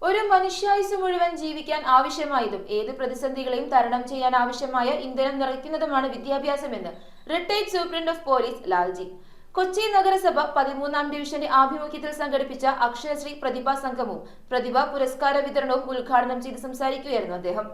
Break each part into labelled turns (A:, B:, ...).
A: ഒരു മനുഷ്യായുസ് മുഴുവൻ ജീവിക്കാൻ ആവശ്യമായതും ഏത് പ്രതിസന്ധികളെയും തരണം ചെയ്യാൻ ആവശ്യമായ ഇന്ധനം നിറയ്ക്കുന്നതുമാണ് വിദ്യാഭ്യാസമെന്ന് retired superintendent of police Lalji. Kochi നഗരസഭ 13-ാം ഡിവിഷന്റെ ആഭിമുഖ്യത്തിൽ സംഘടിപ്പിച്ച അക്ഷരശ്രീ പ്രതിഭാ സംഗമവും പ്രതിഭാ പുരസ്കാര വിതരണവും ഉദ്ഘാടനം ചെയ്ത് സംസാരിക്കുകയായിരുന്നു അദ്ദേഹം.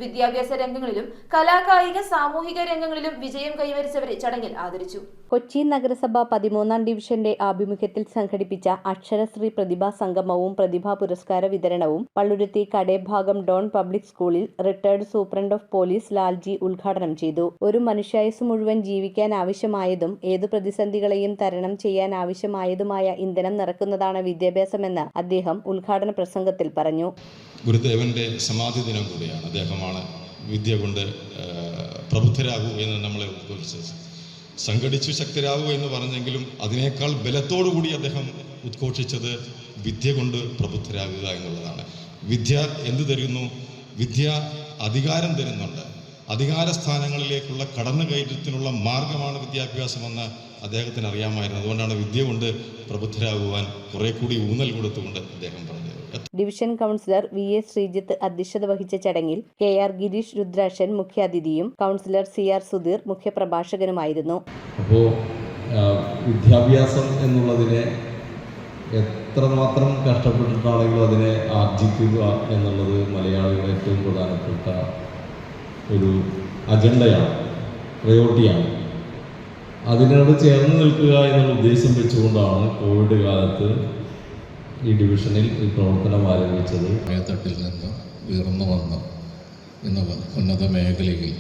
A: വിദ്യാഭ്യാസ രംഗങ്ങളിലും കലാകായിക സാമൂഹിക രംഗങ്ങളിലും വിജയം കൈവരിച്ചവരെ ചടങ്ങിൽ ആദരിച്ചു.
B: കൊച്ചി നഗരസഭ 13-ാം ഡിവിഷന്റെ ആഭിമുഖ്യത്തിൽ സംഘടിപ്പിച്ച അക്ഷരശ്രീ പ്രതിഭാ സംഗമവും പ്രതിഭാ പുരസ്കാര വിതരണവും പള്ളുരുത്തി കടേഭാഗം ഡോൺ പബ്ലിക് സ്കൂളിൽ retired superintendent of police Lalji ഉദ്ഘാടനം ചെയ്തു. ഒരു മനുഷ്യായുസ് മുഴുവൻ ജീവിക്കാൻ ആവശ്യമായതും ഏതു പ്രതിസന്ധികളെയും തരണം ചെയ്യാൻ ആവശ്യമായതുമായ ഇന്ധനം നിറക്കുന്നതാണ് വിദ്യാഭ്യാസമെന്ന് അദ്ദേഹം ഉദ്ഘാടന പ്രസംഗത്തിൽ പറഞ്ഞു.
C: ഗുരുദേവന്റെ സമാധി ദിനം കൂടിയാണ്. അദ്ദേഹമാണ് വിദ്യ കൊണ്ട് പ്രബുദ്ധരാകൂ എന്ന് നമ്മളെ ഉദ്ഘോഷിച്ചത്. സംഘടിച്ചു ശക്തരാകൂ എന്ന് പറഞ്ഞെങ്കിലും അതിനേക്കാൾ ബലത്തോടുകൂടി അദ്ദേഹം ഉദ്ഘോഷിച്ചത് വിദ്യ കൊണ്ട് പ്രബുദ്ധരാകുക എന്നുള്ളതാണ്. വിദ്യ എന്തു തരുന്നു? വിദ്യ അധികാരം തരുന്നുണ്ട്. അധികാര സ്ഥാനങ്ങളിലേക്കുള്ള കടന്നുകയറ്റത്തിനുള്ള മാർഗമാണ് വിദ്യാഭ്യാസമെന്ന് അദ്ദേഹത്തിന് അറിയാമായിരുന്നു. അതുകൊണ്ടാണ് വിദ്യ കൊണ്ട് പ്രബുദ്ധരാകുവാൻ കുറെ കൂടി ഊന്നൽ കൊടുത്തുകൊണ്ട് അദ്ദേഹം പറഞ്ഞത്.
B: ഡിവിഷൻ കൗൺസിലർ VS ശ്രീജിത്ത് അധ്യക്ഷത വഹിച്ച ചടങ്ങിൽ KR ഗിരീഷ് രുദ്രാക്ഷൻ മുഖ്യാതിഥിയും കൗൺസിലർ CR സുധീർ മുഖ്യപ്രഭാഷകനുമായിരുന്നു.
D: അപ്പോൾ വിദ്യാഭ്യാസം എന്നുള്ളതിനെ എത്രമാത്രം കഷ്ടപ്പെട്ടിട്ടാണെങ്കിലും അതിനെ ആർജിക്കുക എന്നുള്ളത് മലയാളികളുടെ ഏറ്റവും പ്രധാനപ്പെട്ട ഒരു അജണ്ടയാണ്, പ്രയോറിറ്റിയാണ്. അതിനോട് ചേർന്ന് നിൽക്കുക എന്നുള്ള ഉദ്ദേശം വെച്ചുകൊണ്ടാണ് കോവിഡ് കാലത്ത് ഈ ഡിവിഷനിൽ ഈ പ്രവർത്തനം ആരംഭിച്ചത്.
E: മേൽത്തട്ടിൽ നിന്ന് ഉയർന്നു വന്ന് ഇന്ന് ഉന്നത മേഖലയിൽ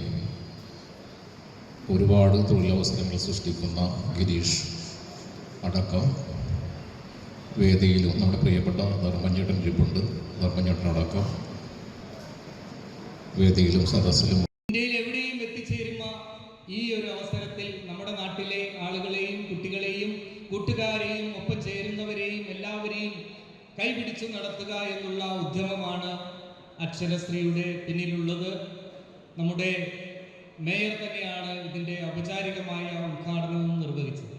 E: ഒരുപാട് തൊഴിലവസരങ്ങൾ സൃഷ്ടിക്കുന്ന ഗിരീഷ് അടക്കം വേദിയിലും നമ്മുടെ പ്രിയപ്പെട്ട ധർമ്മഞ്ചേട്ടൻ ഇരിപ്പുണ്ട്. ധർമ്മഞ്ചേട്ടനടക്കം വേദിയിലും സദസ്സിലും
F: ഇന്ത്യയിൽ എവിടെയും എത്തിച്ചേരുന്ന ഈ ഒരു അവസരത്തിൽ നമ്മുടെ നാട്ടിലെ ആളുകളെയും കുട്ടികളെയും കൂട്ടുകാരെയും ഒപ്പം ചേരുന്നവരെയും എല്ലാവരെയും കൈപിടിച്ചു നടത്തുക എന്നുള്ള ഉദ്യമമാണ് അക്ഷരശ്രീയുടെ പിന്നിലുള്ളത്. നമ്മുടെ മേയർ തന്നെയാണ് ഇതിൻ്റെ ഔപചാരികമായ ഉദ്ഘാടനവും നിർവഹിച്ചത്.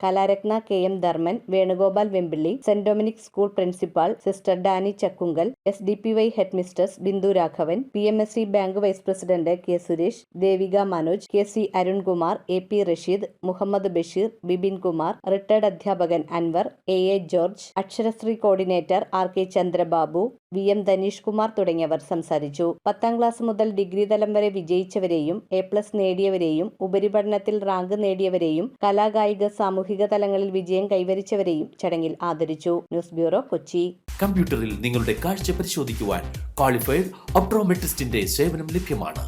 B: Kalaratna KM Dharman, Venugopal Vempilly, Saint Dominic school principal sister Dani Chakkunkal, SDPY head mistress Bindu Raghavan, PMSC bank vice president K Suresh, Devika Manoj, KC Arunkumar, AP Rasheed, Muhammad Basheer, Bibin Kumar, retired അധ്യാപകൻ Anwar, AA George, Aksharashree coordinator RK Chandrababu, VM Dhaneesh Kumar തുടങ്ങിയവർ സംസാരിച്ചു. 10ാം ക്ലാസ് മുതൽ ഡിഗ്രി തലം വരെ വിജയിച്ചവരെയും A+ നേടിയവരെയും ഉപരിപഠനത്തിൽ റാങ്ക് നേടിയവരെയും കലാകായിക സാമൂഹിക തലങ്ങളിൽ വിജയം കൈവരിച്ചവരെയും ചടങ്ങിൽ ആദരിച്ചു. News bureau, Kochi.
G: കമ്പ്യൂട്ടറിൽ നിങ്ങളുടെ കാഴ്ച പരിശോധിക്കുവാൻ ക്വാളിഫൈഡ് ഒപ്ട്രോമെട്രിസ്റ്റിന്റെ സേവനം ലഭ്യമാണ്.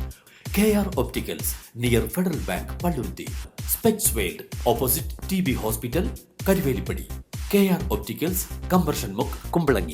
G: KR opticals, near federal bank, Palluruthy. Specs world, opposite TB hospital, Karuvelippady. KR opticals, combustion മുക്ക്, കുമ്പളങ്ങി.